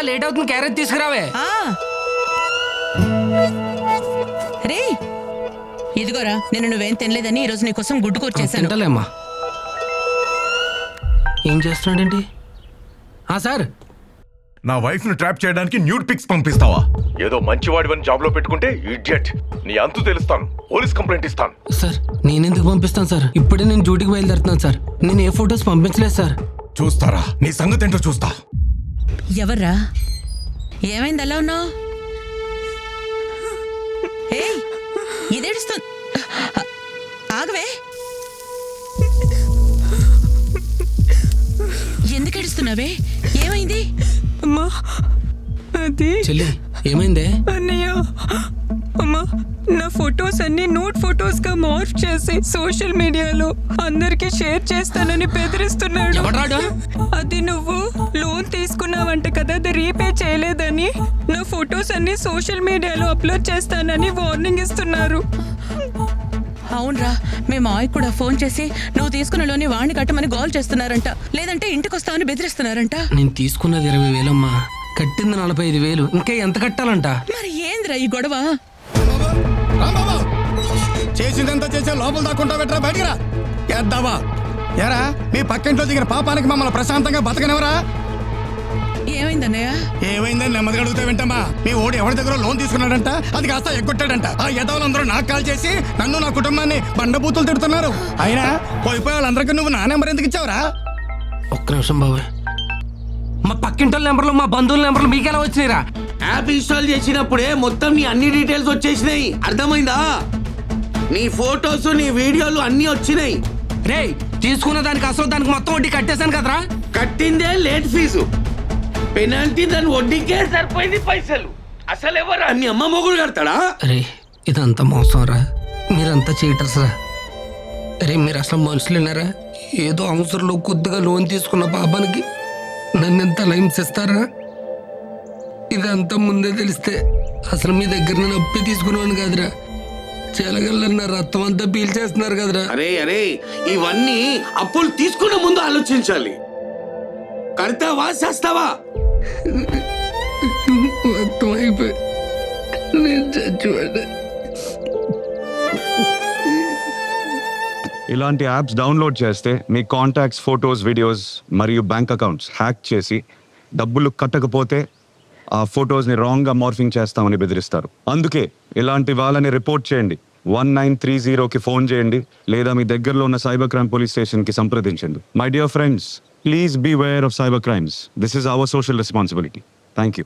Late అవుతుంది, carrot తీసుకురావే. రే ఇదిగోరా, నేను నువ్వేం తినలేదని ఈరోజు నీకోసం గుడ్డు కూర చేశాను. తింటలేమ్మా. ఏం చేస్తున్నాడేంటి? సార్, నా వైఫ్ ను ట్రాప్ చేయడానికి న్యూడ్ పిక్స్ పంపిస్తావా? ఏదో మంచివాడివని జాబ్ లో పెట్టుకుంటే ఇడియట్. నీ అంతు తెలుస్తాను, పోలీస్ కంప్లైంట్ ఇస్తాను. సార్ నేనెందుకు పంపిస్తాను సార్? ఇప్పుడే నేను డ్యూటీకి బయలుదేరుతున్నాను సార్. నేను ఏ ఫొటోస్ పంపించలేదు సార్. చూస్తారా, నీ సంగతి ఏంటో చూస్తా. ఎవర్రా? ఏమైంది అలా ఉన్నావు? ఇదేడుస్తుంది. ఆగవే, ఎందుకు ఏడుస్తున్నావే? ఏమైంది? అమ్మా అది చెల్లి, ఏమైందే? అన్నయ్య, అమ్మా నా ఫొటోస్ అన్ని నోట్ ఫొటోస్ గా మార్ఫ్ చేసి సోషల్ మీడియాలో అందరికి షేర్ చేస్తానని బెదిరిస్తున్నాడు. ఎవడ్రాడు? అది నువ్వు లోన్ తీసుకున్నావంట కదా, అది రీపే చేయలేదని నా ఫొటోస్ అన్ని సోషల్ మీడియాలో అప్లోడ్ చేస్తానని వార్నింగ్ ఇస్తున్నారు. అవునరా, మీ మావయ్య కూడా ఫోన్ చేసి నువ్వు తీసుకున్న లోని వాణ్ణి కట్టమని గోల్ చేస్తున్నారంట, లేదంటే ఇంటికి వస్తామని బెదిరిస్తున్నారంట. నేను తీసుకున్నది 20,000 అమ్మా, కట్టింది 45,000. ఇంకా ఎంత కట్టాలంట? మరి ఏందిరా ఈ గొడవ? చేసిందంతా చేసే లోపల దాక్కుంటా పెట్టరా, బయటికి రా. ఎద్దావా ఎరా, మీ పక్కింట్లో దిగిన పాపానికి మమ్మల్ని ప్రశాంతంగా బతకనివరా? ఏమైందన్నయ్య? ఏమైందని నెమ్మదిగా అడుగుతా వింటమ్మా. మీ ఓడి ఎవరి దగ్గర లోన్ తీసుకున్నాడంట, అది కాస్త ఎగ్గొట్టాడంట. ఆ యదవులందరూ నాకు కాల్ చేసి నన్ను నా కుటుంబాన్ని బండబూతులు తిడుతున్నారు. అయినా పోయిపోయే వాళ్ళందరికీ నువ్వు నా నెంబర్ ఎందుకు ఇచ్చావురా? ఒక్క నిమిషం బాబాయ్, మా పక్కింటి నెంబర్లు, మా బంధువుల నెంబర్లు మీకెలా వచ్చినాయిరా? యాప్ ఇన్స్టాల్ చేసినప్పుడే మొత్తం నీ అన్ని డీటెయిల్స్ వచ్చేసినాయి, అర్థమైందా? నీ ఫోటోస్, నీ వీడియోలు అన్ని వచ్చినాయి. రే, తీసుకున్న దానికి అసలు దానికి మొత్తం వడ్డీ కట్టేశాను కదరా. కట్టిందే లేట్ ఫీజు, పెనాల్టీ దాని వడ్డీకే సరిపోయింది పైసలు. అసలు ఎవరు మీ అమ్మ మొగుడు కడతాడా? అరే ఇదంతా మోసం రా, మీరంతా చీటర్స్ రా. అరే మీరు అసలు మనుషులేనారా? ఏదో అవసరంలో కొద్దిగా లోన్ తీసుకున్న పాపానికి నన్ను ఎంత హింసిస్తారా? ఇదంతా ముందే తెలిస్తే అసలు మీ దగ్గర నేను అప్పి తీసుకునేవాడిని కాదురా. చెలగల్లన్న రక్తం అంతా పీల్చేస్తున్నారు కదరా. అరే అరే, ఇవన్నీ అప్పులు తీసుకునే ముందు ఆలోచించాలి. కడతావా చేస్తావా? మొత్తం అయిపోయి నేను చచ్చిపోయాను. ఇలాంటి యాప్స్ డౌన్లోడ్ చేస్తే మీ కాంటాక్ట్స్, ఫొటోస్, వీడియోస్ మరియు బ్యాంక్ అకౌంట్స్ హ్యాక్ చేసి డబ్బులు కట్టకపోతే ఆ ఫొటోస్ని రాంగ్గా మార్ఫింగ్ చేస్తామని బెదిరిస్తారు. అందుకే ఇలాంటి వాళ్ళని రిపోర్ట్ చేయండి. 1930కి ఫోన్ చేయండి, లేదా మీ దగ్గరలో ఉన్న సైబర్ క్రైమ్ పోలీస్ స్టేషన్కి సంప్రదించండి. My dear friends, please be aware of cyber crimes. This is our social responsibility. Thank you.